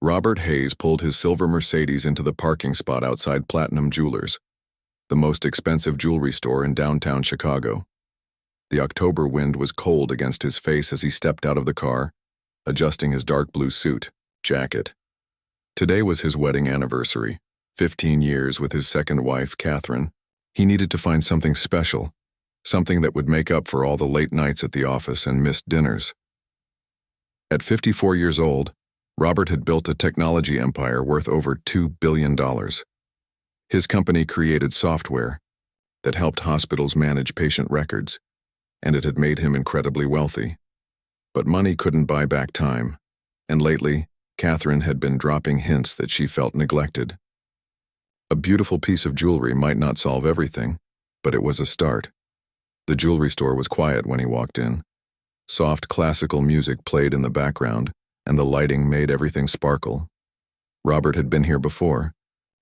Robert Hayes pulled his silver Mercedes into the parking spot outside Platinum Jewelers, the most expensive jewelry store in downtown Chicago. The October wind was cold against his face as he stepped out of the car, adjusting his dark blue suit, jacket. Today was his wedding anniversary, 15 years with his second wife, Catherine. He needed to find something special, something that would make up for all the late nights at the office and missed dinners. At 54 years old, Robert had built a technology empire worth over $2 billion. His company created software that helped hospitals manage patient records, and it had made him incredibly wealthy. But money couldn't buy back time, and lately, Catherine had been dropping hints that she felt neglected. A beautiful piece of jewelry might not solve everything, but it was a start. The jewelry store was quiet when he walked in. Soft classical music played in the background, and the lighting made everything sparkle. Robert had been here before.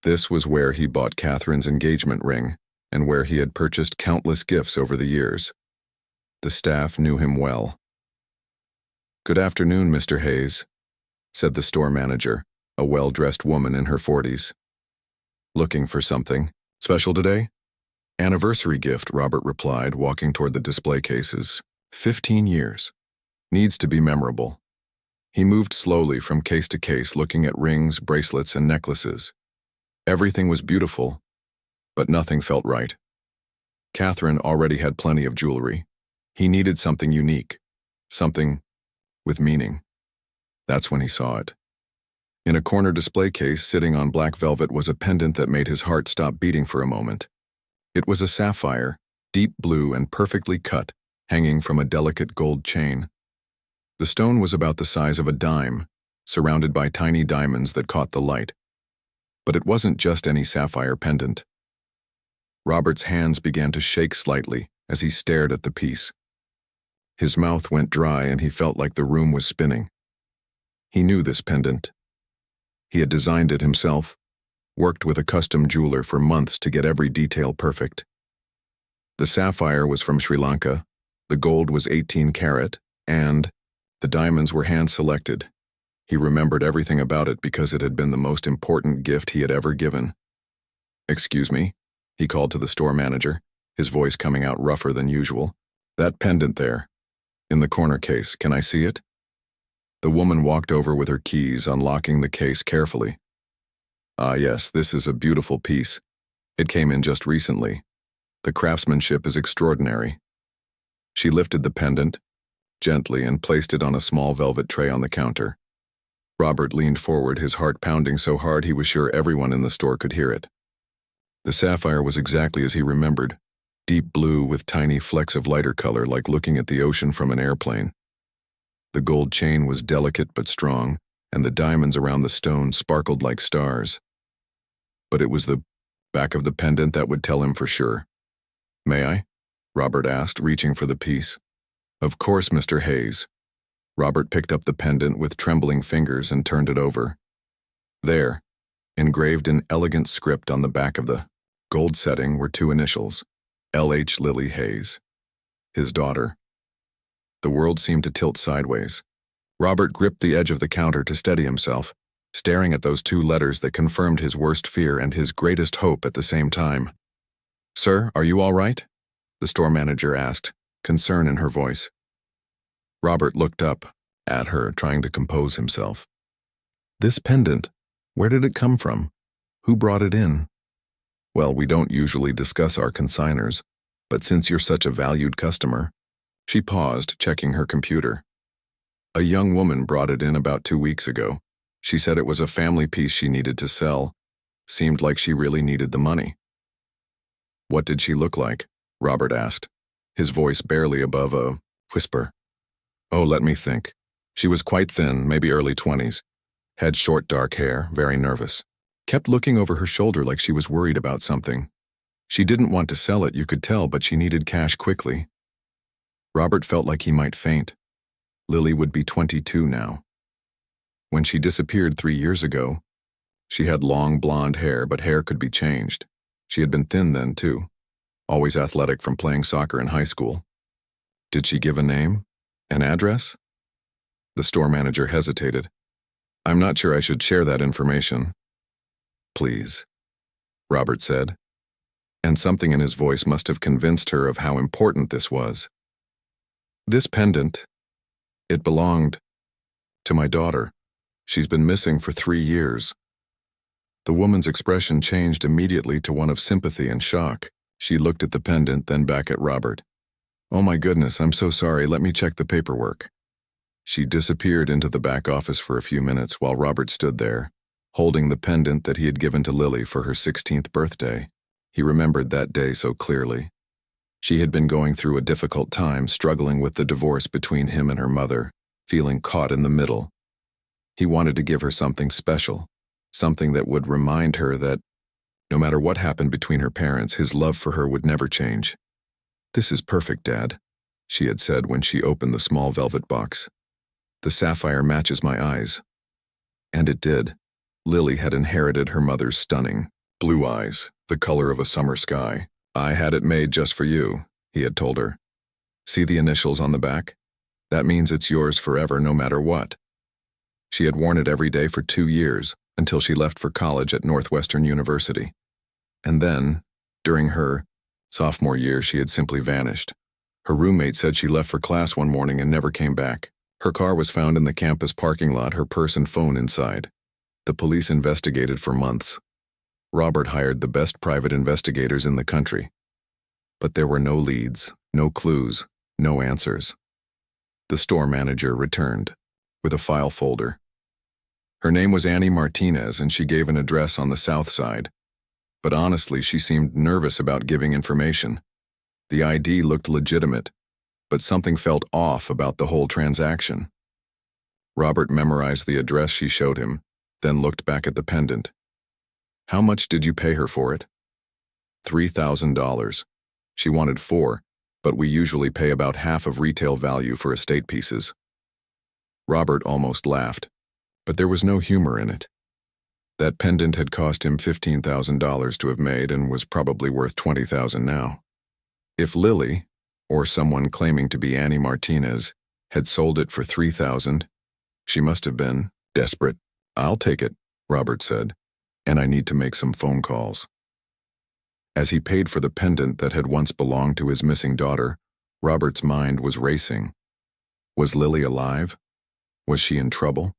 This was where he bought Catherine's engagement ring, and where he had purchased countless gifts over the years. The staff knew him well. "Good afternoon, Mr. Hayes," said the store manager, a well-dressed woman in her 40s. "Looking for something special today?" "Anniversary gift," Robert replied, walking toward the display cases. 15 years. Needs to be memorable. He moved slowly from case to case, looking at rings, bracelets, and necklaces. Everything was beautiful, but nothing felt right. Catherine already had plenty of jewelry. He needed something unique, something with meaning. That's when he saw it. In a corner display case sitting on black velvet was a pendant that made his heart stop beating for a moment. It was a sapphire, deep blue and perfectly cut, hanging from a delicate gold chain. The stone was about the size of a dime, surrounded by tiny diamonds that caught the light. But it wasn't just any sapphire pendant. Robert's hands began to shake slightly as he stared at the piece. His mouth went dry and he felt like the room was spinning. He knew this pendant. He had designed it himself, worked with a custom jeweler for months to get every detail perfect. The sapphire was from Sri Lanka, the gold was 18 karat, and the diamonds were hand-selected. He remembered everything about it because it had been the most important gift he had ever given. "Excuse me," he called to the store manager, his voice coming out rougher than usual. "That pendant there, in the corner case, can I see it?" The woman walked over with her keys, unlocking the case carefully. "Ah, yes, this is a beautiful piece. It came in just recently. The craftsmanship is extraordinary." She lifted the pendant gently and placed it on a small velvet tray on the counter. Robert leaned forward, his heart pounding so hard he was sure everyone in the store could hear it. The sapphire was exactly as he remembered, deep blue with tiny flecks of lighter color like looking at the ocean from an airplane. The gold chain was delicate but strong, and the diamonds around the stone sparkled like stars. But it was the back of the pendant that would tell him for sure. "May I?" Robert asked, reaching for the piece. "Of course, Mr. Hayes." Robert picked up the pendant with trembling fingers and turned it over. There, engraved in elegant script on the back of the gold setting, were two initials, L.H. Lily Hayes, his daughter. The world seemed to tilt sideways. Robert gripped the edge of the counter to steady himself, staring at those two letters that confirmed his worst fear and his greatest hope at the same time. "Sir, are you all right?" the store manager asked, concern in her voice. Robert looked up at her, trying to compose himself. "This pendant, where did it come from? Who brought it in?" "Well, we don't usually discuss our consignors, but since you're such a valued customer." She paused, checking her computer. "A young woman brought it in about 2 weeks ago. She said it was a family piece she needed to sell. Seemed like she really needed the money." "What did she look like?" Robert asked, his voice barely above a whisper. "Oh, let me think. She was quite thin, maybe early 20s. Had short dark hair, very nervous. Kept looking over her shoulder like she was worried about something. She didn't want to sell it, you could tell, but she needed cash quickly." Robert felt like he might faint. Lily would be 22 now. When she disappeared 3 years ago, she had long blonde hair, but hair could be changed. She had been thin then, too. Always athletic from playing soccer in high school. Did she give a name? An address? The store manager hesitated. I'm not sure I should share that information. Please, Robert said, and something in his voice must have convinced her of how important this was. This pendant, it belonged to my daughter. She's been missing for 3 years. The woman's expression changed immediately to one of sympathy and shock. She looked at the pendant, then back at Robert. Oh my goodness, I'm so sorry, let me check the paperwork. She disappeared into the back office for a few minutes while Robert stood there, holding the pendant that he had given to Lily for her 16th birthday. He remembered that day so clearly. She had been going through a difficult time, struggling with the divorce between him and her mother, feeling caught in the middle. He wanted to give her something special, something that would remind her that, no matter what happened between her parents, his love for her would never change. This is perfect, Dad, she had said when she opened the small velvet box. The sapphire matches my eyes. And it did. Lily had inherited her mother's stunning blue eyes, the color of a summer sky. I had it made just for you, he had told her. See the initials on the back? That means it's yours forever, no matter what. She had worn it every day for 2 years, until she left for college at Northwestern University. And then, during her sophomore year, she had simply vanished. Her roommate said she left for class one morning and never came back. Her car was found in the campus parking lot, her purse and phone inside. The police investigated for months. Robert hired the best private investigators in the country. But there were no leads, no clues, no answers. The store manager returned, with a file folder. Her name was Annie Martinez, and she gave an address on the south side. But honestly, she seemed nervous about giving information. The ID looked legitimate, but something felt off about the whole transaction. Robert memorized the address she showed him, then looked back at the pendant. How much did you pay her for it? $3,000. She wanted 4, but we usually pay about half of retail value for estate pieces. Robert almost laughed, but there was no humor in it. That pendant had cost him $15,000 to have made and was probably worth $20,000 now. If Lily, or someone claiming to be Annie Martinez, had sold it for $3,000, she must have been desperate. I'll take it, Robert said, and I need to make some phone calls. As he paid for the pendant that had once belonged to his missing daughter, Robert's mind was racing. Was Lily alive? Was she in trouble?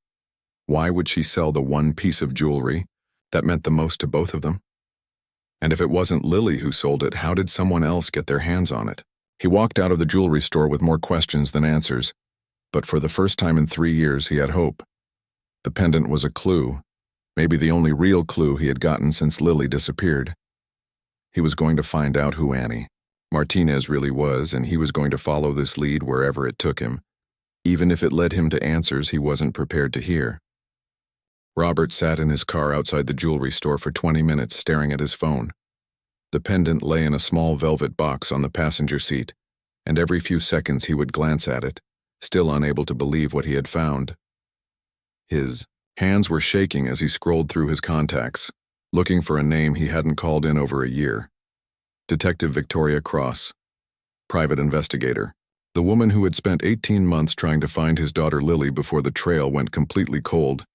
Why would she sell the one piece of jewelry that meant the most to both of them? And if it wasn't Lily who sold it, how did someone else get their hands on it? He walked out of the jewelry store with more questions than answers, but for the first time in 3 years he had hope. The pendant was a clue, maybe the only real clue he had gotten since Lily disappeared. He was going to find out who Annie Martinez really was, and he was going to follow this lead wherever it took him, even if it led him to answers he wasn't prepared to hear. Robert sat in his car outside the jewelry store for 20 minutes staring at his phone. The pendant lay in a small velvet box on the passenger seat, and every few seconds he would glance at it, still unable to believe what he had found. His hands were shaking as he scrolled through his contacts, looking for a name he hadn't called in over a year. Detective Victoria Cross, private investigator, the woman who had spent 18 months trying to find his daughter Lily before the trail went completely cold.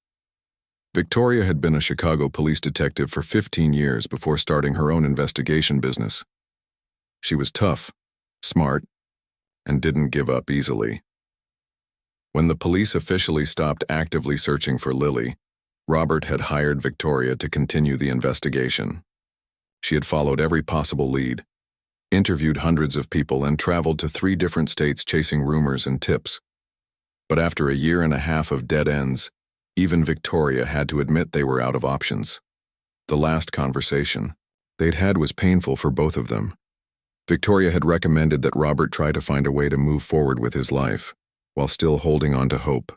Victoria had been a Chicago police detective for 15 years before starting her own investigation business. She was tough, smart, and didn't give up easily. When the police officially stopped actively searching for Lily, Robert had hired Victoria to continue the investigation. She had followed every possible lead, interviewed hundreds of people, and traveled to 3 different states chasing rumors and tips. But after a year and a half of dead ends, even Victoria had to admit they were out of options. The last conversation they'd had was painful for both of them. Victoria had recommended that Robert try to find a way to move forward with his life, while still holding on to hope.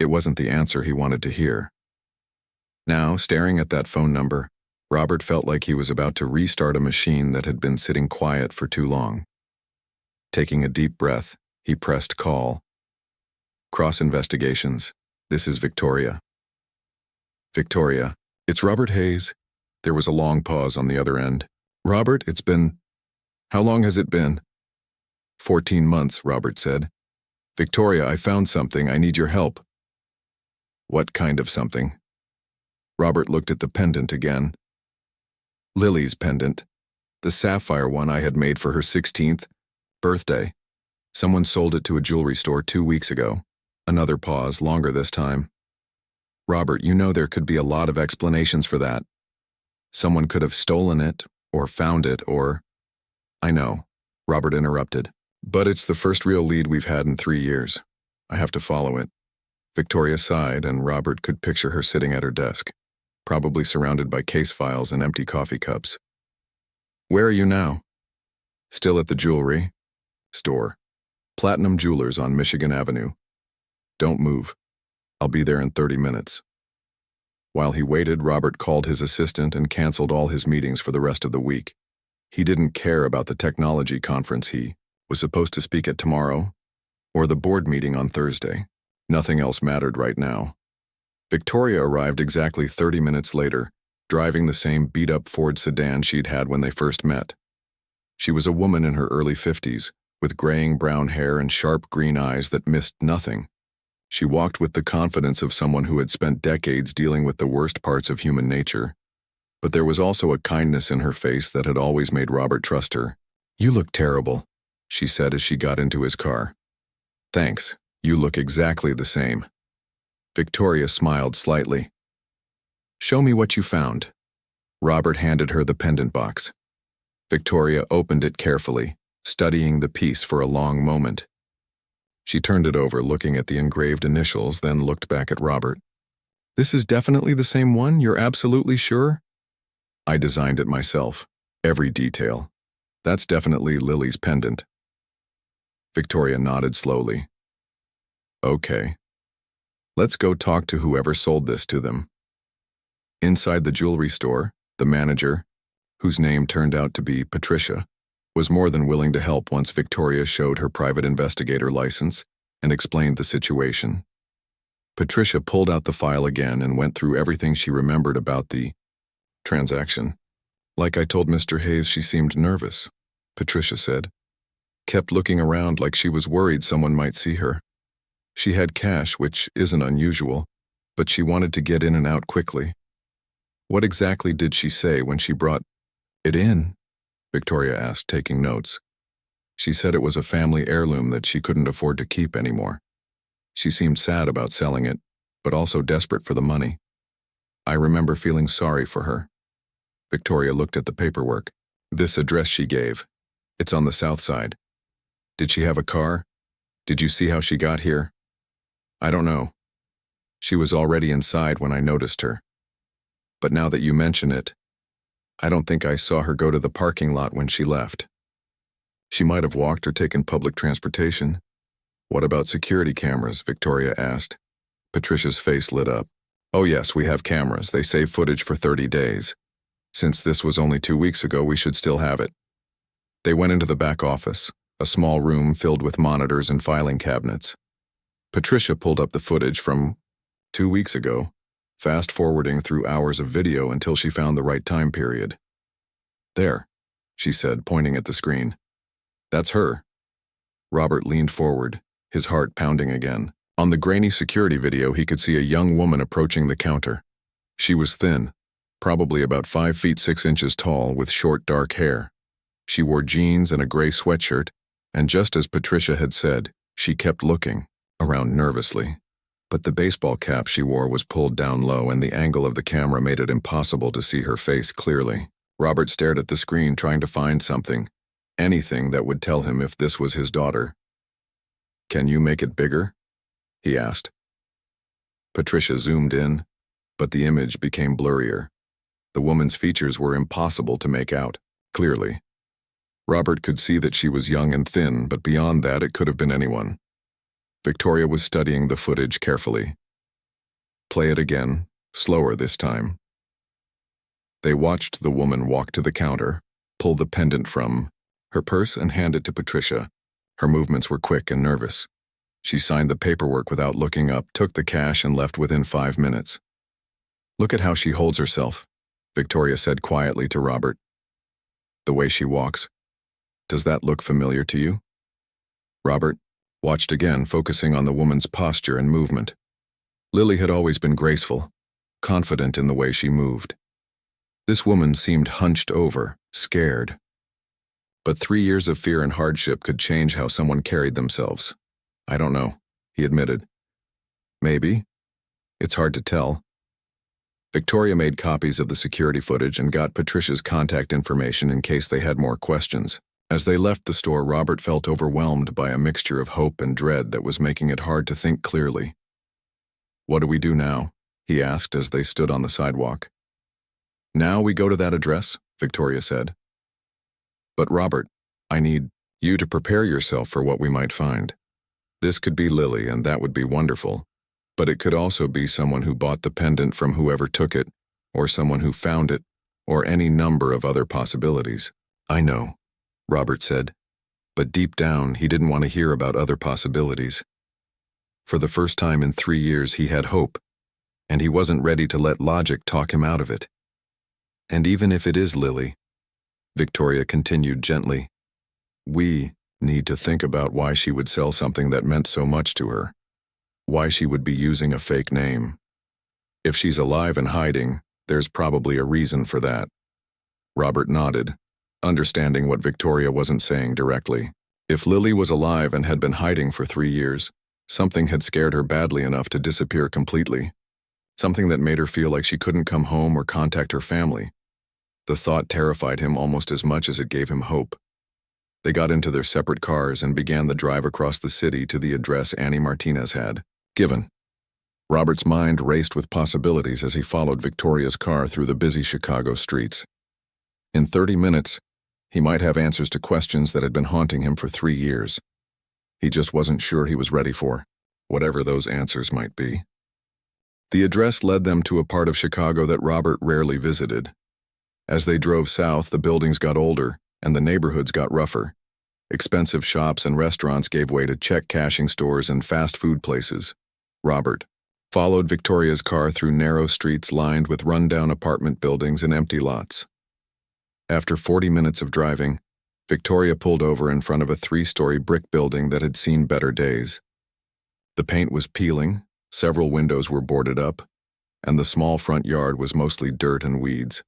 It wasn't the answer he wanted to hear. Now, staring at that phone number, Robert felt like he was about to restart a machine that had been sitting quiet for too long. Taking a deep breath, he pressed call. Cross Investigations. This is Victoria. Victoria, it's Robert Hayes. There was a long pause on the other end. Robert, it's been... How long has it been? 14 months, Robert said. Victoria, I found something. I need your help. What kind of something? Robert looked at the pendant again. Lily's pendant. The sapphire one I had made for her 16th birthday. Someone sold it to a jewelry store 2 weeks ago. Another pause, longer this time. Robert, you know there could be a lot of explanations for that. Someone could have stolen it, or found it, or... I know, Robert interrupted. But it's the first real lead we've had in 3 years. I have to follow it. Victoria sighed, and Robert could picture her sitting at her desk, probably surrounded by case files and empty coffee cups. Where are you now? Still at the jewelry store. Platinum Jewelers on Michigan Avenue. Don't move. I'll be there in 30 minutes. While he waited, Robert called his assistant and canceled all his meetings for the rest of the week. He didn't care about the technology conference he was supposed to speak at tomorrow, or the board meeting on Thursday. Nothing else mattered right now. Victoria arrived exactly 30 minutes later, driving the same beat-up Ford sedan she'd had when they first met. She was a woman in her early 50s, with graying brown hair and sharp green eyes that missed nothing. She walked with the confidence of someone who had spent decades dealing with the worst parts of human nature. But there was also a kindness in her face that had always made Robert trust her. You look terrible, she said as she got into his car. Thanks, you look exactly the same. Victoria smiled slightly. Show me what you found. Robert handed her the pendant box. Victoria opened it carefully, studying the piece for a long moment. She turned it over, looking at the engraved initials, then looked back at Robert. This is definitely the same one? You're absolutely sure? I designed it myself. Every detail. That's definitely Lily's pendant. Victoria nodded slowly. Okay. Let's go talk to whoever sold this to them. Inside the jewelry store, the manager, whose name turned out to be Patricia, was more than willing to help once Victoria showed her private investigator license and explained the situation. Patricia pulled out the file again and went through everything she remembered about the transaction. Like I told Mr. Hayes, she seemed nervous, Patricia said. Kept looking around like she was worried someone might see her. She had cash, which isn't unusual, but she wanted to get in and out quickly. What exactly did she say when she brought it in? Victoria asked, taking notes. She said it was a family heirloom that she couldn't afford to keep anymore. She seemed sad about selling it, but also desperate for the money. I remember feeling sorry for her. Victoria looked at the paperwork. This address she gave. It's on the south side. Did she have a car? Did you see how she got here? I don't know. She was already inside when I noticed her. But now that you mention it, I don't think I saw her go to the parking lot when she left. She might have walked or taken public transportation. What about security cameras? Victoria asked. Patricia's face lit up. Oh yes, we have cameras. They save footage for 30 days. Since this was only 2 weeks ago, we should still have it. They went into the back office, a small room filled with monitors and filing cabinets. Patricia pulled up the footage from 2 weeks ago, fast-forwarding through hours of video until she found the right time period. There, she said, pointing at the screen. That's her. Robert leaned forward, his heart pounding again. On the grainy security video, he could see a young woman approaching the counter. She was thin, probably about 5 feet 6 inches tall, with short dark hair. She wore jeans and a gray sweatshirt, and just as Patricia had said, she kept looking around nervously. But the baseball cap she wore was pulled down low, and the angle of the camera made it impossible to see her face clearly. Robert stared at the screen, trying to find something, anything that would tell him if this was his daughter. Can you make it bigger? He asked. Patricia zoomed in, but the image became blurrier. The woman's features were impossible to make out, clearly. Robert could see that she was young and thin, but beyond that it could have been anyone. Victoria was studying the footage carefully. Play it again, slower this time. They watched the woman walk to the counter, pull the pendant from her purse and hand it to Patricia. Her movements were quick and nervous. She signed the paperwork without looking up, took the cash, and left within 5 minutes. Look at how she holds herself, Victoria said quietly to Robert. The way she walks. Does that look familiar to you? Robert watched again, focusing on the woman's posture and movement. Lily had always been graceful, confident in the way she moved. This woman seemed hunched over, scared. But 3 years of fear and hardship could change how someone carried themselves. I don't know, he admitted. Maybe. It's hard to tell. Victoria made copies of the security footage and got Patricia's contact information in case they had more questions. As they left the store, Robert felt overwhelmed by a mixture of hope and dread that was making it hard to think clearly. "What do we do now?" he asked as they stood on the sidewalk. "Now we go to that address," Victoria said. "But Robert, I need you to prepare yourself for what we might find. This could be Lily, and that would be wonderful. But it could also be someone who bought the pendant from whoever took it, or someone who found it, or any number of other possibilities." "I know," Robert said, but deep down he didn't want to hear about other possibilities. For the first time in 3 years he had hope, and he wasn't ready to let logic talk him out of it. "And even if it is Lily," Victoria continued gently, "we need to think about why she would sell something that meant so much to her. Why she would be using a fake name. If she's alive and hiding, there's probably a reason for that." Robert nodded, understanding what Victoria wasn't saying directly. If Lily was alive and had been hiding for 3 years, something had scared her badly enough to disappear completely. Something that made her feel like she couldn't come home or contact her family. The thought terrified him almost as much as it gave him hope. They got into their separate cars and began the drive across the city to the address Annie Martinez had given. Robert's mind raced with possibilities as he followed Victoria's car through the busy Chicago streets. In 30 minutes, he might have answers to questions that had been haunting him for 3 years. He just wasn't sure he was ready for, whatever those answers might be. The address led them to a part of Chicago that Robert rarely visited. As they drove south, the buildings got older, and the neighborhoods got rougher. Expensive shops and restaurants gave way to check-cashing stores and fast food places. Robert followed Victoria's car through narrow streets lined with run-down apartment buildings and empty lots. After 40 minutes of driving, Victoria pulled over in front of a 3-story brick building that had seen better days. The paint was peeling, several windows were boarded up, and the small front yard was mostly dirt and weeds.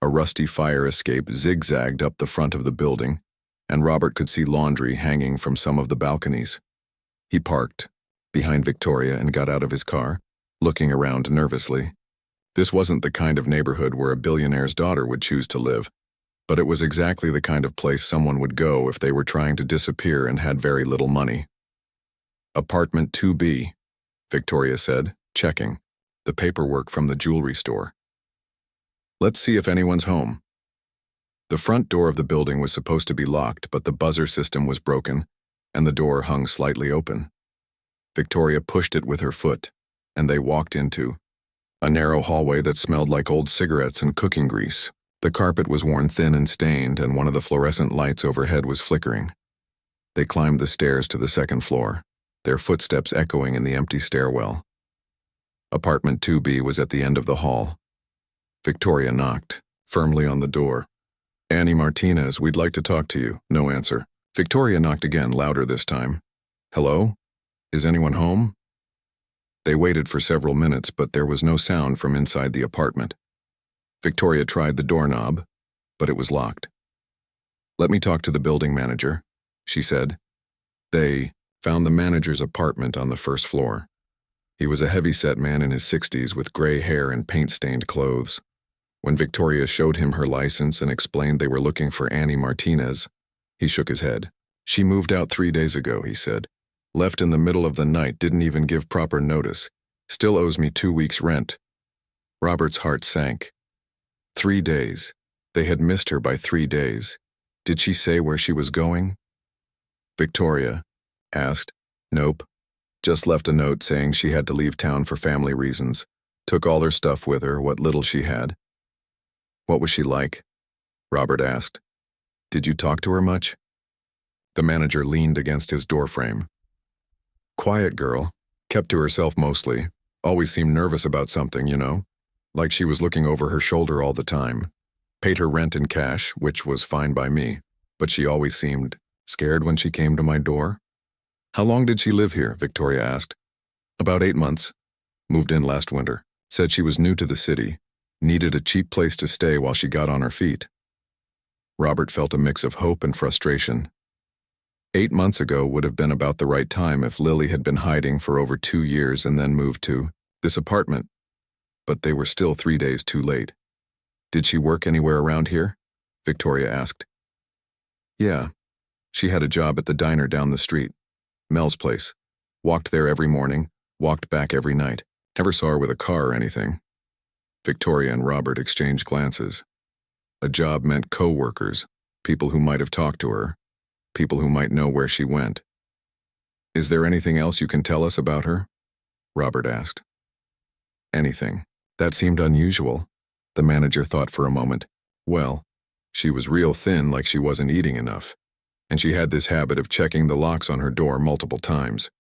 A rusty fire escape zigzagged up the front of the building, and Robert could see laundry hanging from some of the balconies. He parked behind Victoria and got out of his car, looking around nervously. This wasn't the kind of neighborhood where a billionaire's daughter would choose to live, but it was exactly the kind of place someone would go if they were trying to disappear and had very little money. "Apartment 2B, Victoria said, checking the paperwork from the jewelry store. "Let's see if anyone's home." The front door of the building was supposed to be locked, but the buzzer system was broken, and the door hung slightly open. Victoria pushed it with her foot, and they walked into a narrow hallway that smelled like old cigarettes and cooking grease. The carpet was worn thin and stained, and one of the fluorescent lights overhead was flickering. They climbed the stairs to the second floor, their footsteps echoing in the empty stairwell. Apartment 2B was at the end of the hall. Victoria knocked, firmly on the door. "Annie Martinez, we'd like to talk to you." No answer. Victoria knocked again, louder this time. "Hello? Is anyone home?" They waited for several minutes, but there was no sound from inside the apartment. Victoria tried the doorknob, but it was locked. "Let me talk to the building manager," she said. They found the manager's apartment on the first floor. He was a heavy-set man in his 60s with gray hair and paint-stained clothes. When Victoria showed him her license and explained they were looking for Annie Martinez, he shook his head. "She moved out 3 days ago," he said. "Left in the middle of the night, didn't even give proper notice. Still owes me 2 weeks' rent." Robert's heart sank. 3 days. They had missed her by 3 days. Did she say where she was going? Victoria asked. "Nope. Just left a note saying she had to leave town for family reasons. Took all her stuff with her, what little she had." "What was she like?" Robert asked. "Did you talk to her much?" The manager leaned against his doorframe. "Quiet girl. Kept to herself mostly. Always seemed nervous about something, you know? Like she was looking over her shoulder all the time. Paid her rent in cash, which was fine by me, but she always seemed scared when she came to my door." "How long did she live here?" Victoria asked. "About 8 months. Moved in last winter. Said she was new to the city, needed a cheap place to stay while she got on her feet. Robert felt a mix of hope and frustration. 8 months ago would have been about the right time if Lily had been hiding for over 2 years and then moved to this apartment. But they were still 3 days too late. Did she work anywhere around here? Victoria asked. Yeah. She had a job at the diner down the street. Mel's place. Walked there every morning, walked back every night. Never saw her with a car or anything. Victoria and Robert exchanged glances. A job meant co-workers, people who might have talked to her, people who might know where she went. Is there anything else you can tell us about her? Robert asked. Anything. That seemed unusual. The manager thought for a moment. Well, she was real thin, like she wasn't eating enough, and she had this habit of checking the locks on her door multiple times.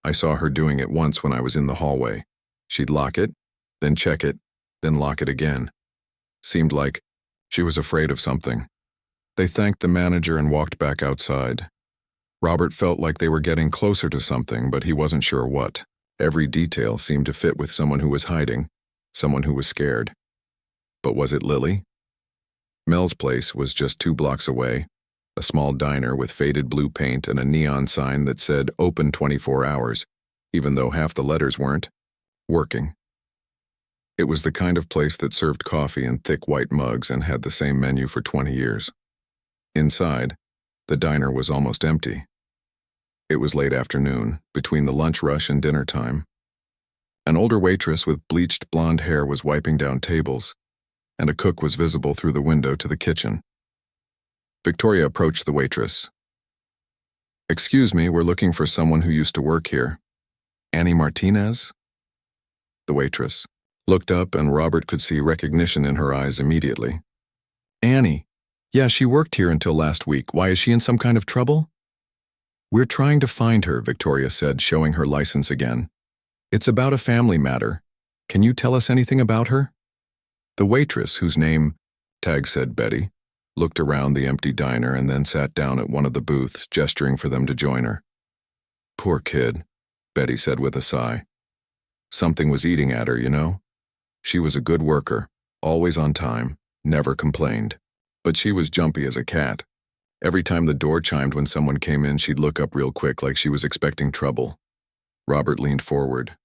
I saw her doing it once when I was in the hallway. She'd lock it, then check it, then lock it again. Seemed like she was afraid of something. They thanked the manager and walked back outside. Robert felt like they were getting closer to something, but he wasn't sure what. Every detail seemed to fit with someone who was hiding, someone who was scared. But was it Lily? Mel's place was just 2 blocks away, a small diner with faded blue paint and a neon sign that said open 24 hours, even though half the letters weren't working. It was the kind of place that served coffee in thick white mugs and had the same menu for 20 years. Inside, the diner was almost empty. It was late afternoon, between the lunch rush and dinner time. An older waitress with bleached blonde hair was wiping down tables, and a cook was visible through the window to the kitchen. Victoria approached the waitress. "Excuse me, we're looking for someone who used to work here. Annie Martinez?" The waitress looked up, and Robert could see recognition in her eyes immediately. "Annie. Yeah, she worked here until last week. Why, is she in some kind of trouble?" "We're trying to find her," Victoria said, showing her license again. "It's about a family matter. Can you tell us anything about her?" The waitress, whose name, Tag said Betty, looked around the empty diner and then sat down at one of the booths, gesturing for them to join her. "Poor kid," Betty said with a sigh. "Something was eating at her, you know? She was a good worker, always on time, never complained. But she was jumpy as a cat. Every time the door chimed when someone came in, she'd look up real quick like she was expecting trouble." Robert leaned forward.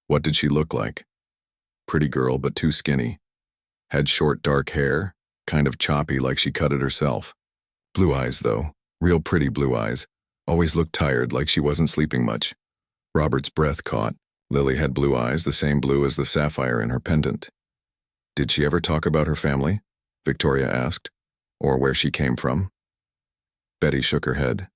"What did she look like?" "Pretty girl, but too skinny. Had short dark hair, kind of choppy like she cut it herself. Blue eyes, though, real pretty blue eyes. Always looked tired, like she wasn't sleeping much." Robert's breath caught. Lily had blue eyes, the same blue as the sapphire in her pendant. "Did she ever talk about her family?" Victoria asked. "Or where she came from?" Betty shook her head.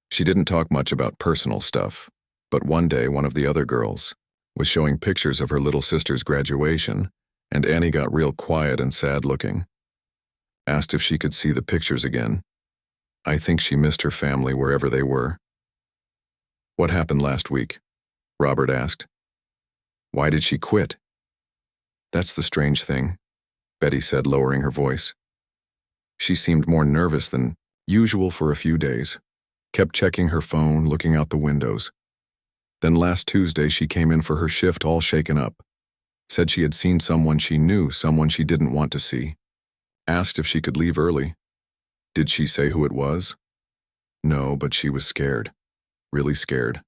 "She didn't talk much about personal stuff, but one day one of the other girls was showing pictures of her little sister's graduation, and Annie got real quiet and sad looking. Asked if she could see the pictures again. I think she missed her family wherever they were." "What happened last week?" Robert asked. "Why did she quit?" "That's the strange thing," Betty said, lowering her voice. "She seemed more nervous than usual for a few days. Kept checking her phone, looking out the windows. Then last Tuesday she came in for her shift all shaken up. Said she had seen someone she knew, someone she didn't want to see. Asked if she could leave early. Did she say who it was?" "No, but she was scared. Really scared.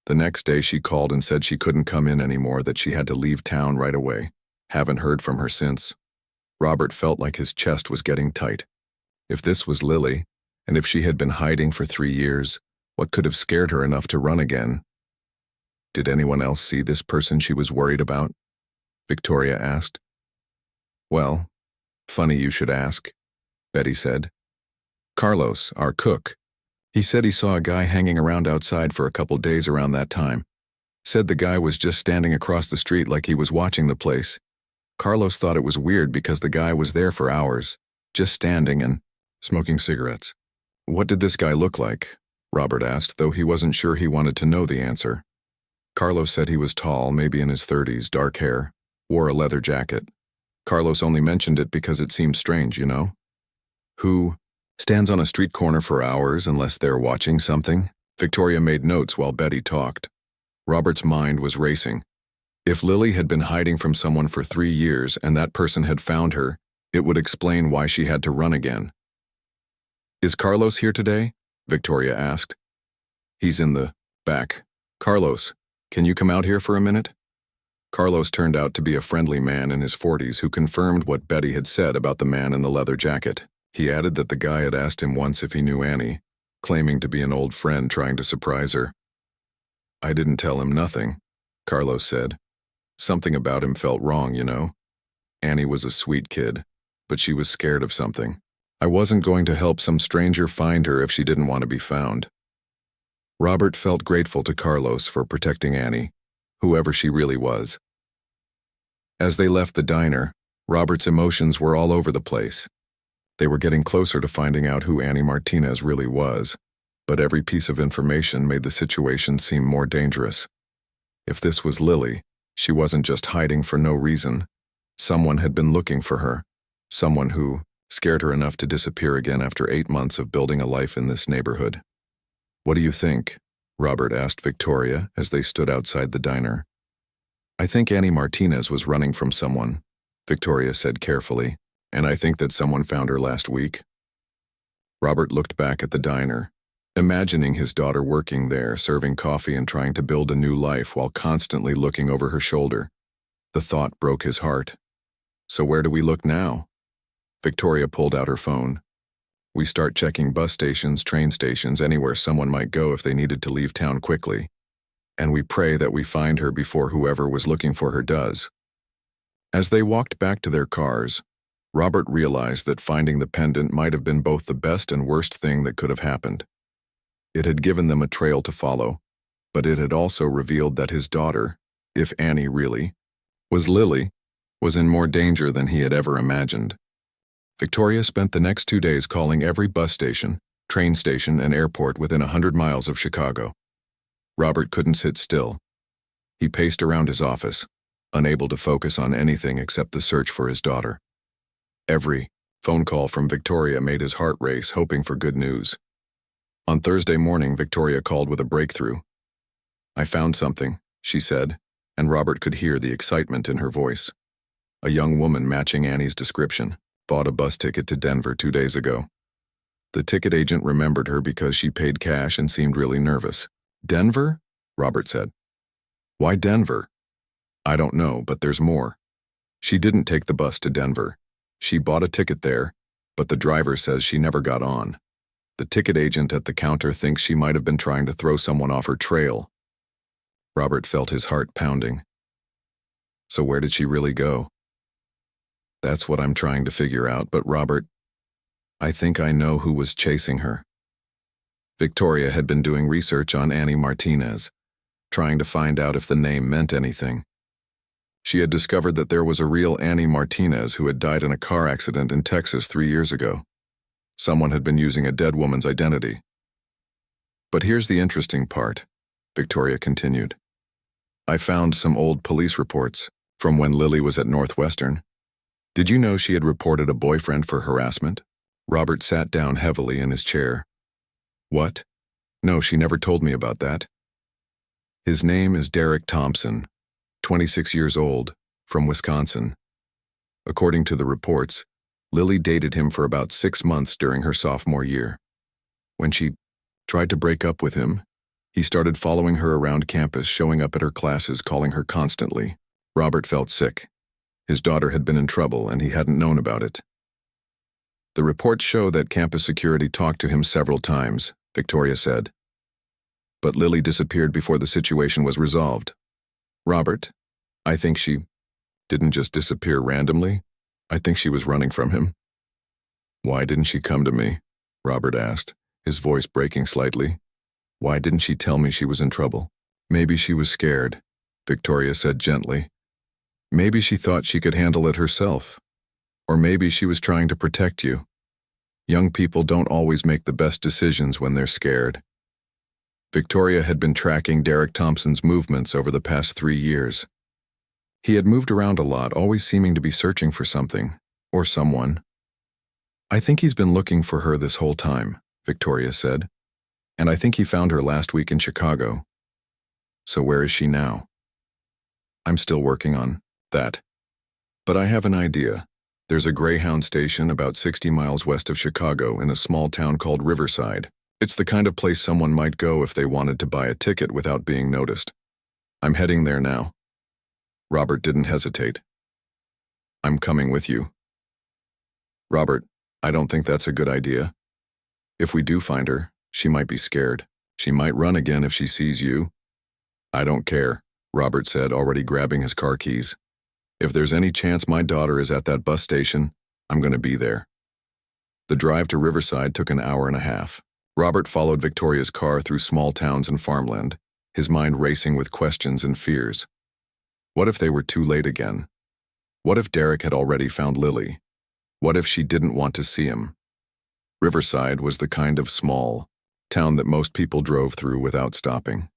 The next day she called and said she couldn't come in anymore, that she had to leave town right away. Haven't heard from her since." Robert felt like his chest was getting tight. If this was Lily, and if she had been hiding for 3 years, what could have scared her enough to run again? "Did anyone else see this person she was worried about?" Victoria asked. "Well, funny you should ask," Betty said. "Carlos, our cook. He said he saw a guy hanging around outside for a couple days around that time. Said the guy was just standing across the street like he was watching the place. Carlos thought it was weird because the guy was there for hours, just standing and smoking cigarettes." "What did this guy look like?" Robert asked, though he wasn't sure he wanted to know the answer. Carlos said he was tall, maybe in his 30s, dark hair, wore a leather jacket. Carlos only mentioned it because it seemed strange, you know? "Who stands on a street corner for hours unless they're watching something?" Victoria made notes while Betty talked. Robert's mind was racing. If Lily had been hiding from someone for 3 years and that person had found her, it would explain why she had to run again. "Is Carlos here today?" Victoria asked. "He's in the back. Carlos, can you come out here for a minute?" Carlos turned out to be a friendly man in his 40s who confirmed what Betty had said about the man in the leather jacket. He added that the guy had asked him once if he knew Annie, claiming to be an old friend trying to surprise her. "I didn't tell him nothing," Carlos said. "Something about him felt wrong, you know. Annie was a sweet kid, but she was scared of something. I wasn't going to help some stranger find her if she didn't want to be found." Robert felt grateful to Carlos for protecting Annie, whoever she really was. As they left the diner, Robert's emotions were all over the place. They were getting closer to finding out who Annie Martinez really was, but every piece of information made the situation seem more dangerous. If this was Lily, she wasn't just hiding for no reason. Someone had been looking for her, someone who scared her enough to disappear again after 8 months of building a life in this neighborhood. "What do you think?" Robert asked Victoria as they stood outside the diner. "I think Annie Martinez was running from someone," Victoria said carefully, "and I think that someone found her last week." Robert looked back at the diner, imagining his daughter working there, serving coffee and trying to build a new life while constantly looking over her shoulder. The thought broke his heart. "So where do we look now?" Victoria pulled out her phone. "We start checking bus stations, train stations, anywhere someone might go if they needed to leave town quickly. And we pray that we find her before whoever was looking for her does." As they walked back to their cars, Robert realized that finding the pendant might have been both the best and worst thing that could have happened. It had given them a trail to follow, but it had also revealed that his daughter, if Annie really was Lily, was in more danger than he had ever imagined. Victoria spent the next 2 days calling every bus station, train station, and airport within 100 miles of Chicago. Robert couldn't sit still. He paced around his office, unable to focus on anything except the search for his daughter. Every phone call from Victoria made his heart race, hoping for good news. On Thursday morning, Victoria called with a breakthrough. "I found something," she said, and Robert could hear the excitement in her voice. "A young woman matching Annie's description bought a bus ticket to Denver 2 days ago. The ticket agent remembered her because she paid cash and seemed really nervous." "Denver?" Robert said. "Why Denver?" "I don't know, but there's more. She didn't take the bus to Denver. She bought a ticket there, but the driver says she never got on. The ticket agent at the counter thinks she might have been trying to throw someone off her trail." Robert felt his heart pounding. "So where did she really go?" "That's what I'm trying to figure out, but Robert, I think I know who was chasing her." Victoria had been doing research on Annie Martinez, trying to find out if the name meant anything. She had discovered that there was a real Annie Martinez who had died in a car accident in Texas 3 years ago. Someone had been using a dead woman's identity. "But here's the interesting part," Victoria continued. "I found some old police reports from when Lily was at Northwestern. Did you know she had reported a boyfriend for harassment?" Robert sat down heavily in his chair. "What? No, she never told me about that." "His name is Derek Thompson, 26 years old, from Wisconsin. According to the reports, Lily dated him for about 6 months during her sophomore year. When she tried to break up with him, he started following her around campus, showing up at her classes, calling her constantly." Robert felt sick. His daughter had been in trouble and he hadn't known about it. "The reports show that campus security talked to him several times," Victoria said. "But Lily disappeared before the situation was resolved. Robert, I think she didn't just disappear randomly. I think she was running from him." "Why didn't she come to me?" Robert asked, his voice breaking slightly. "Why didn't she tell me she was in trouble?" "Maybe she was scared," Victoria said gently. "Maybe she thought she could handle it herself. Or maybe she was trying to protect you. Young people don't always make the best decisions when they're scared." Victoria had been tracking Derek Thompson's movements over the past 3 years. He had moved around a lot, always seeming to be searching for something, or someone. "I think he's been looking for her this whole time," Victoria said. "And I think he found her last week in Chicago. So where is she now?" I'm still working on that. But I have an idea. There's a Greyhound station about 60 miles west of Chicago in a small town called Riverside. It's the kind of place someone might go if they wanted to buy a ticket without being noticed. I'm heading there now. Robert didn't hesitate. I'm coming with you. Robert, I don't think that's a good idea. If we do find her, she might be scared. She might run again if she sees you. I don't care, Robert said, already grabbing his car keys. If there's any chance my daughter is at that bus station, I'm going to be there. The drive to Riverside took an hour and a half. Robert followed Victoria's car through small towns and farmland, his mind racing with questions and fears. What if they were too late again? What if Derek had already found Lily? What if she didn't want to see him? Riverside was the kind of small town that most people drove through without stopping.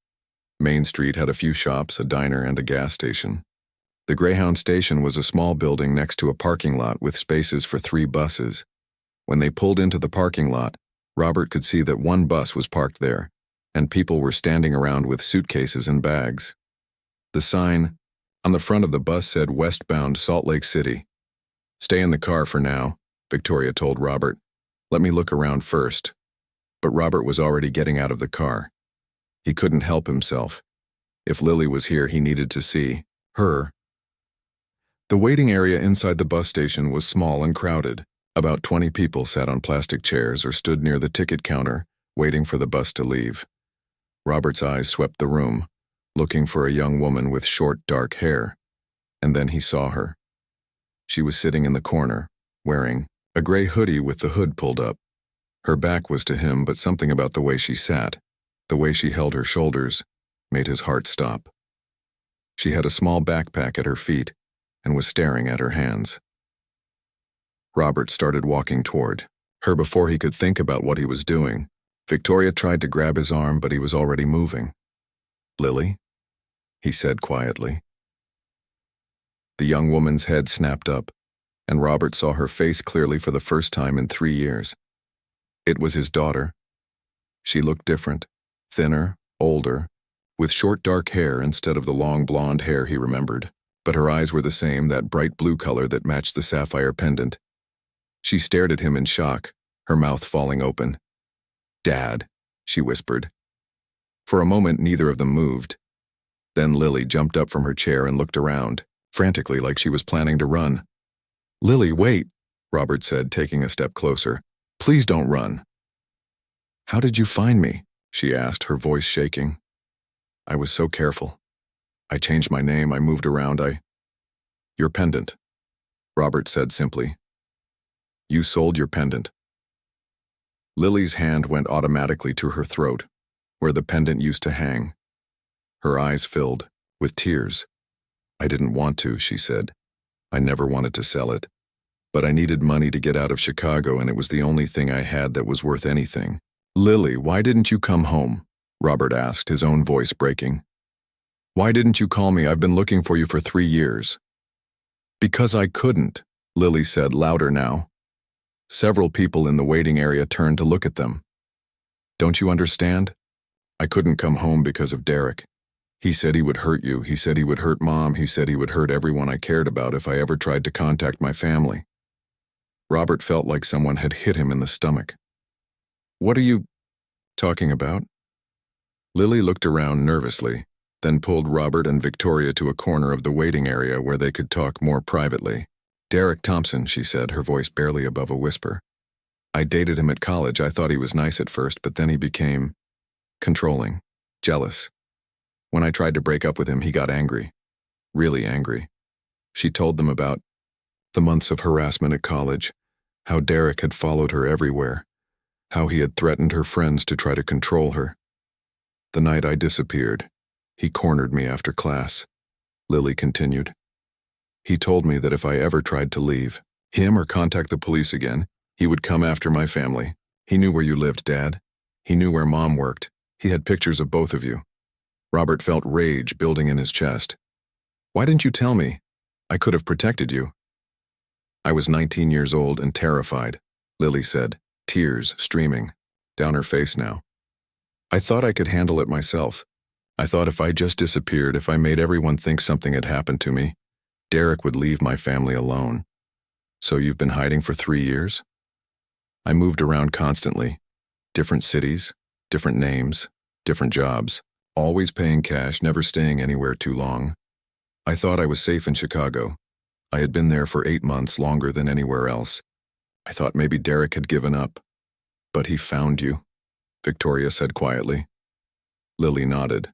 Main Street had a few shops, a diner, and a gas station. The Greyhound station was a small building next to a parking lot with spaces for 3 buses. When they pulled into the parking lot, Robert could see that one bus was parked there, and people were standing around with suitcases and bags. The sign on the front of the bus said westbound Salt Lake City. Stay in the car for now, Victoria told Robert. Let me look around first. But Robert was already getting out of the car. He couldn't help himself. If Lily was here, he needed to see her. The waiting area inside the bus station was small and crowded. About 20 people sat on plastic chairs or stood near the ticket counter, waiting for the bus to leave. Robert's eyes swept the room, looking for a young woman with short, dark hair, and then he saw her. She was sitting in the corner, wearing a gray hoodie with the hood pulled up. Her back was to him, but something about the way she sat, the way she held her shoulders, made his heart stop. She had a small backpack at her feet and was staring at her hands. Robert started walking toward her before he could think about what he was doing. Victoria tried to grab his arm, but he was already moving. Lily? He said quietly. The young woman's head snapped up, and Robert saw her face clearly for the first time in 3 years. It was his daughter. She looked different, thinner, older, with short dark hair instead of the long blonde hair he remembered, but her eyes were the same, that bright blue color that matched the sapphire pendant. She stared at him in shock, her mouth falling open. "Dad," she whispered. For a moment, neither of them moved. Then Lily jumped up from her chair and looked around, frantically, like she was planning to run. "Lily, wait," Robert said, taking a step closer. "Please don't run." "How did you find me?" she asked, her voice shaking. "I was so careful. I changed my name, I moved around, Your pendant," Robert said simply. "You sold your pendant." Lily's hand went automatically to her throat, where the pendant used to hang. Her eyes filled with tears. "I didn't want to," she said. "I never wanted to sell it. But I needed money to get out of Chicago, and it was the only thing I had that was worth anything." "Lily, why didn't you come home?" Robert asked, his own voice breaking. "Why didn't you call me? I've been looking for you for 3 years." "Because I couldn't," Lily said, louder now. Several people in the waiting area turned to look at them. "Don't you understand? I couldn't come home because of Derek. He said he would hurt you. He said he would hurt Mom. He said he would hurt everyone I cared about if I ever tried to contact my family." Robert felt like someone had hit him in the stomach. "What are you talking about?" Lily looked around nervously, then pulled Robert and Victoria to a corner of the waiting area where they could talk more privately. "Derek Thompson," she said, her voice barely above a whisper. "I dated him at college. I thought he was nice at first, but then he became controlling, jealous. When I tried to break up with him, he got angry. Really angry." She told them about the months of harassment at college, how Derek had followed her everywhere, how he had threatened her friends to try to control her. "The night I disappeared, he cornered me after class," Lily continued. "He told me that if I ever tried to leave him or contact the police again, he would come after my family. He knew where you lived, Dad. He knew where Mom worked. He had pictures of both of you." Robert felt rage building in his chest. "Why didn't you tell me? I could have protected you." "I was 19 years old and terrified," Lily said, tears streaming down her face now. "I thought I could handle it myself. I thought if I just disappeared, if I made everyone think something had happened to me, Derek would leave my family alone. So you've been hiding for 3 years? I moved around constantly. Different cities, different names, different jobs, always paying cash, never staying anywhere too long. I thought I was safe in Chicago. I had been there for 8 months, longer than anywhere else. I thought maybe Derek had given up. But he found you, Victoria said quietly. Lily nodded.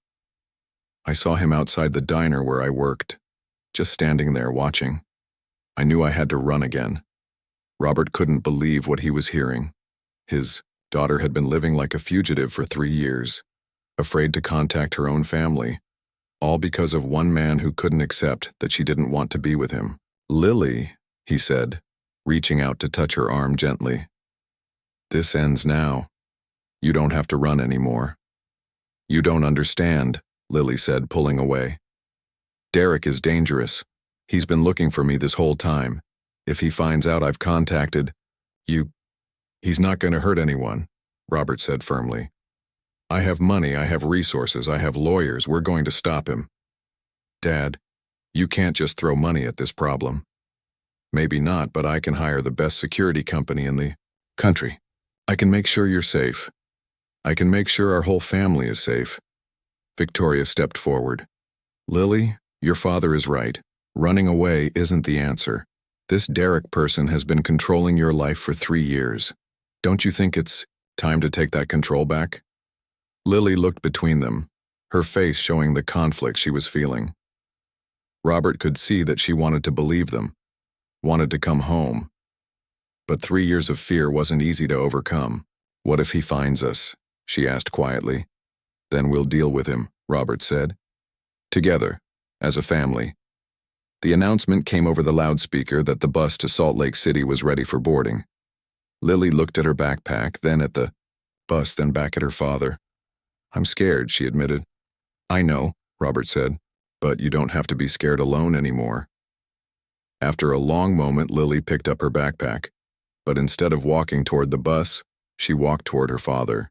I saw him outside the diner where I worked, just standing there watching. I knew I had to run again. Robert couldn't believe what he was hearing. His daughter had been living like a fugitive for 3 years, afraid to contact her own family, all because of one man who couldn't accept that she didn't want to be with him. Lily, he said, reaching out to touch her arm gently. This ends now. You don't have to run anymore. You don't understand, Lily said, pulling away. Derek is dangerous. He's been looking for me this whole time. If he finds out I've contacted you, he's not going to hurt anyone, Robert said firmly. I have money, I have resources, I have lawyers. We're going to stop him. Dad, you can't just throw money at this problem. Maybe not, but I can hire the best security company in the country. I can make sure you're safe. I can make sure our whole family is safe. Victoria stepped forward. Lily, your father is right. Running away isn't the answer. This Derek person has been controlling your life for 3 years. Don't you think it's time to take that control back? Lily looked between them, her face showing the conflict she was feeling. Robert could see that she wanted to believe them, wanted to come home. But 3 years of fear wasn't easy to overcome. What if he finds us? She asked quietly. Then we'll deal with him, Robert said. Together, as a family. The announcement came over the loudspeaker that the bus to Salt Lake City was ready for boarding. Lily looked at her backpack, then at the bus, then back at her father. I'm scared, she admitted. I know, Robert said, but you don't have to be scared alone anymore. After a long moment, Lily picked up her backpack, but instead of walking toward the bus, she walked toward her father.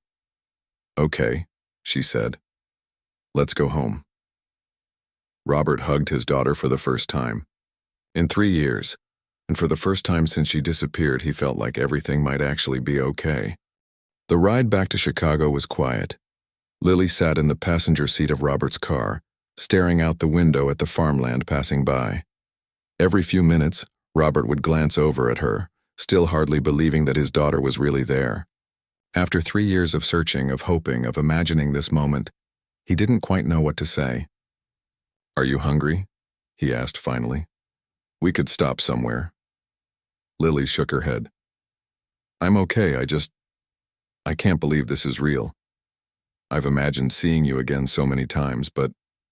Okay, she said. Let's go home. Robert hugged his daughter for the first time. In 3 years, and for the first time since she disappeared, he felt like everything might actually be okay. The ride back to Chicago was quiet. Lily sat in the passenger seat of Robert's car, staring out the window at the farmland passing by. Every few minutes, Robert would glance over at her, still hardly believing that his daughter was really there. After 3 years of searching, of hoping, of imagining this moment, he didn't quite know what to say. Are you hungry? He asked finally. We could stop somewhere. Lily shook her head. I'm okay, I can't believe this is real. I've imagined seeing you again so many times, but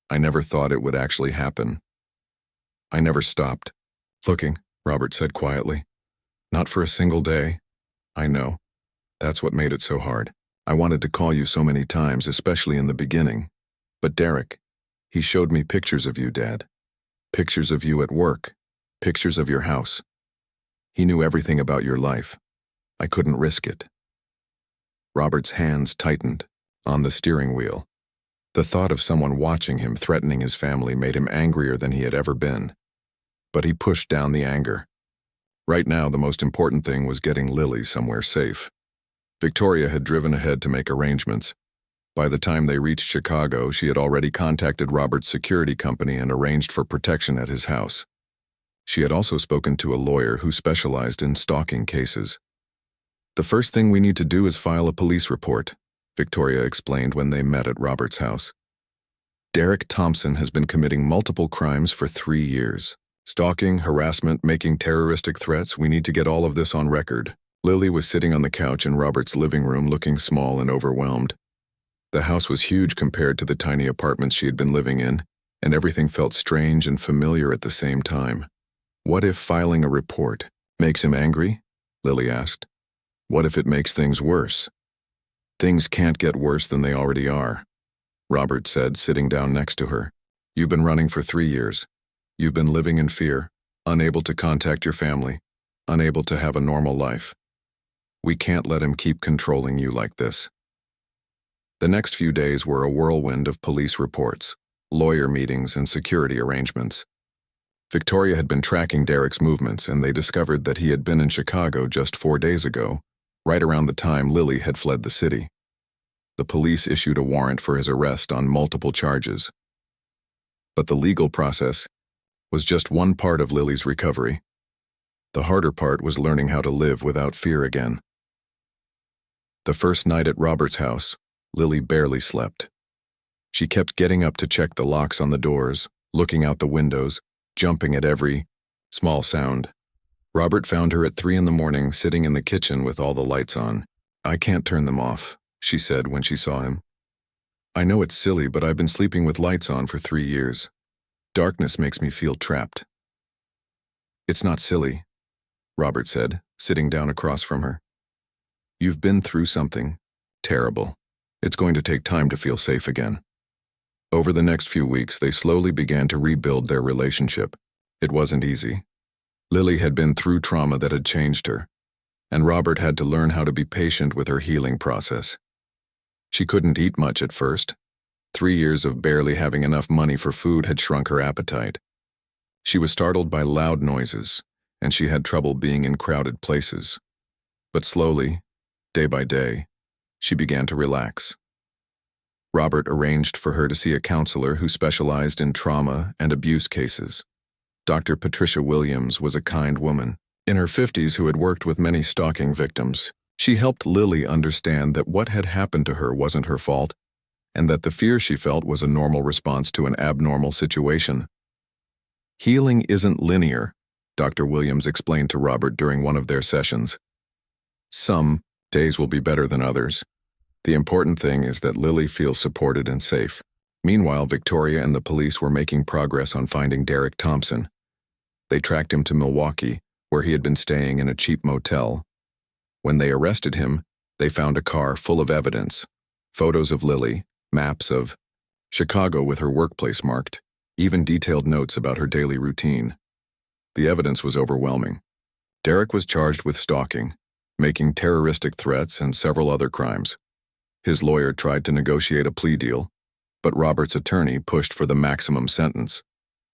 I never thought it would actually happen. I never stopped looking, Robert said quietly. Not for a single day. I know. That's what made it so hard. I wanted to call you so many times, especially in the beginning. But Derek, he showed me pictures of you, Dad. Pictures of you at work. Pictures of your house. He knew everything about your life. I couldn't risk it. Robert's hands tightened on the steering wheel. The thought of someone watching him, threatening his family, made him angrier than he had ever been. But he pushed down the anger. Right now, the most important thing was getting Lily somewhere safe. Victoria had driven ahead to make arrangements. By the time they reached Chicago, she had already contacted Robert's security company and arranged for protection at his house. She had also spoken to a lawyer who specialized in stalking cases. The first thing we need to do is file a police report, Victoria explained when they met at Robert's house. Derek Thompson has been committing multiple crimes for 3 years. Stalking, harassment, making terroristic threats, we need to get all of this on record. Lily was sitting on the couch in Robert's living room looking small and overwhelmed. The house was huge compared to the tiny apartments she had been living in, and everything felt strange and familiar at the same time. What if filing a report makes him angry? Lily asked. What if it makes things worse? Things can't get worse than they already are, Robert said, sitting down next to her. You've been running for 3 years. You've been living in fear, unable to contact your family, unable to have a normal life. We can't let him keep controlling you like this. The next few days were a whirlwind of police reports, lawyer meetings, and security arrangements. Victoria had been tracking Derek's movements, and they discovered that he had been in Chicago just 4 days ago, right around the time Lily had fled the city. The police issued a warrant for his arrest on multiple charges. But the legal process was just one part of Lily's recovery. The harder part was learning how to live without fear again. The first night at Robert's house, Lily barely slept. She kept getting up to check the locks on the doors, looking out the windows, jumping at every small sound. Robert found her at 3 a.m, sitting in the kitchen with all the lights on. "I can't turn them off," she said when she saw him. "I know it's silly, but I've been sleeping with lights on for 3 years. Darkness makes me feel trapped." "It's not silly," Robert said, sitting down across from her. "You've been through something terrible. It's going to take time to feel safe again." Over the next few weeks, they slowly began to rebuild their relationship. It wasn't easy. Lily had been through trauma that had changed her, and Robert had to learn how to be patient with her healing process. She couldn't eat much at first. 3 years of barely having enough money for food had shrunk her appetite. She was startled by loud noises, and she had trouble being in crowded places. But slowly, day by day, she began to relax. Robert arranged for her to see a counselor who specialized in trauma and abuse cases. Dr. Patricia Williams was a kind woman, in her 50s, who had worked with many stalking victims. She helped Lily understand that what had happened to her wasn't her fault, and that the fear she felt was a normal response to an abnormal situation. "Healing isn't linear," Dr. Williams explained to Robert during one of their sessions. "Some days will be better than others. The important thing is that Lily feels supported and safe." Meanwhile, Victoria and the police were making progress on finding Derek Thompson. They tracked him to Milwaukee, where he had been staying in a cheap motel. When they arrested him, they found a car full of evidence: photos of Lily, maps of Chicago with her workplace marked, even detailed notes about her daily routine. The evidence was overwhelming. Derek was charged with stalking, making terroristic threats, and several other crimes. His lawyer tried to negotiate a plea deal, but Robert's attorney pushed for the maximum sentence.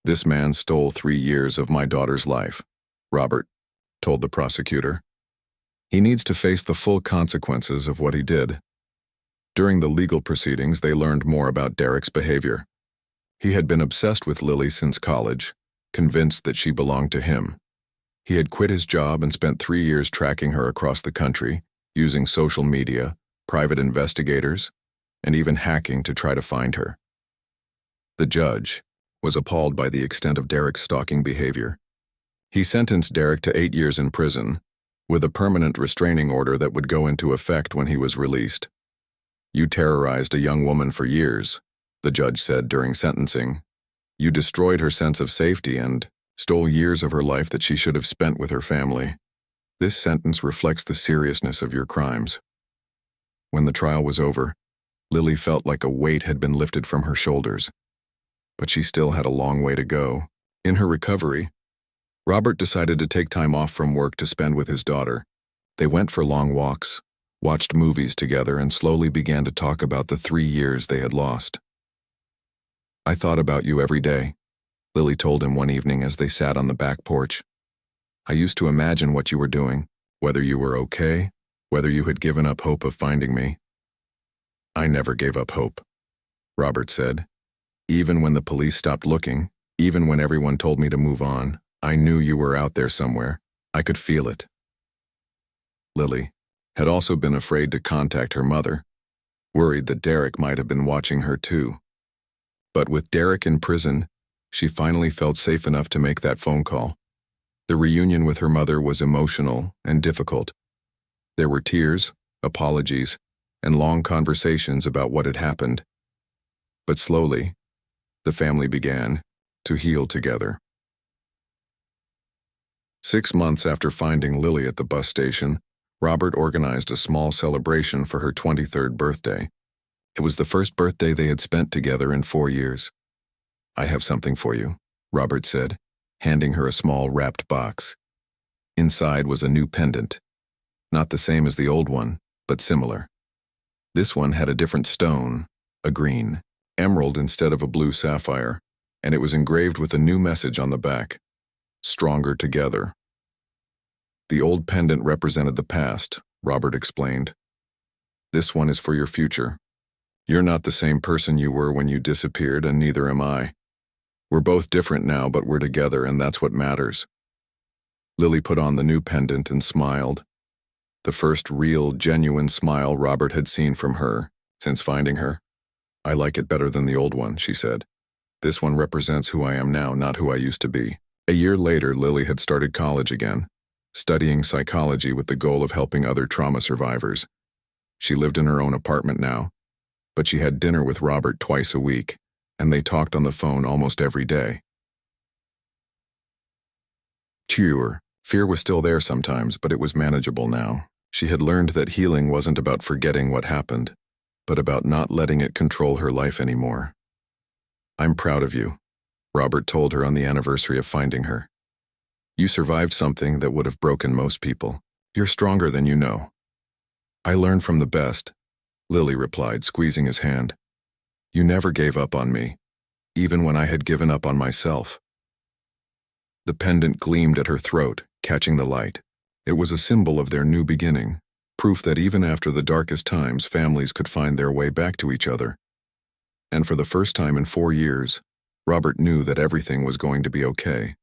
"This man stole 3 years of my daughter's life," Robert told the prosecutor. "He needs to face the full consequences of what he did." During the legal proceedings, they learned more about Derek's behavior. He had been obsessed with Lily since college, convinced that she belonged to him. He had quit his job and spent 3 years tracking her across the country, using social media, private investigators, and even hacking to try to find her. The judge was appalled by the extent of Derek's stalking behavior. He sentenced Derek to 8 years in prison, with a permanent restraining order that would go into effect when he was released. "You terrorized a young woman for years," the judge said during sentencing. "You destroyed her sense of safety and stole years of her life that she should have spent with her family. This sentence reflects the seriousness of your crimes." When the trial was over, Lily felt like a weight had been lifted from her shoulders. But she still had a long way to go. In her recovery, Robert decided to take time off from work to spend with his daughter. They went for long walks, watched movies together, and slowly began to talk about the 3 years they had lost. "I thought about you every day," Lily told him one evening as they sat on the back porch. "I used to imagine what you were doing, whether you were okay, whether you had given up hope of finding me." "I never gave up hope," Robert said. "Even when the police stopped looking, even when everyone told me to move on, I knew you were out there somewhere. I could feel it." Lily had also been afraid to contact her mother, worried that Derek might have been watching her too. But with Derek in prison, she finally felt safe enough to make that phone call. The reunion with her mother was emotional and difficult. There were tears, apologies, and long conversations about what had happened. But slowly, the family began to heal together. 6 months after finding Lily at the bus station, Robert organized a small celebration for her 23rd birthday. It was the first birthday they had spent together in 4 years. "I have something for you," Robert said, handing her a small wrapped box. Inside was a new pendant. Not the same as the old one, but similar. This one had a different stone, a green, emerald instead of a blue sapphire, and it was engraved with a new message on the back: Stronger Together. The old pendant represented the past, Robert explained. This one is for your future. You're not the same person you were when you disappeared, and neither am I. We're both different now, but we're together, and that's what matters. Lily put on the new pendant and smiled. The first real, genuine smile Robert had seen from her since finding her. I like it better than the old one, she said. This one represents who I am now, not who I used to be. A year later, Lily had started college again, studying psychology with the goal of helping other trauma survivors. She lived in her own apartment now, but she had dinner with Robert twice a week, and they talked on the phone almost every day. Fear was still there sometimes, but it was manageable now. She had learned that healing wasn't about forgetting what happened, but about not letting it control her life anymore. I'm proud of you, Robert told her on the anniversary of finding her. You survived something that would have broken most people. You're stronger than you know. I learned from the best, Lily replied, squeezing his hand. You never gave up on me, even when I had given up on myself. The pendant gleamed at her throat, catching the light. It was a symbol of their new beginning, proof that even after the darkest times, families could find their way back to each other. And for the first time in 4 years, Robert knew that everything was going to be okay.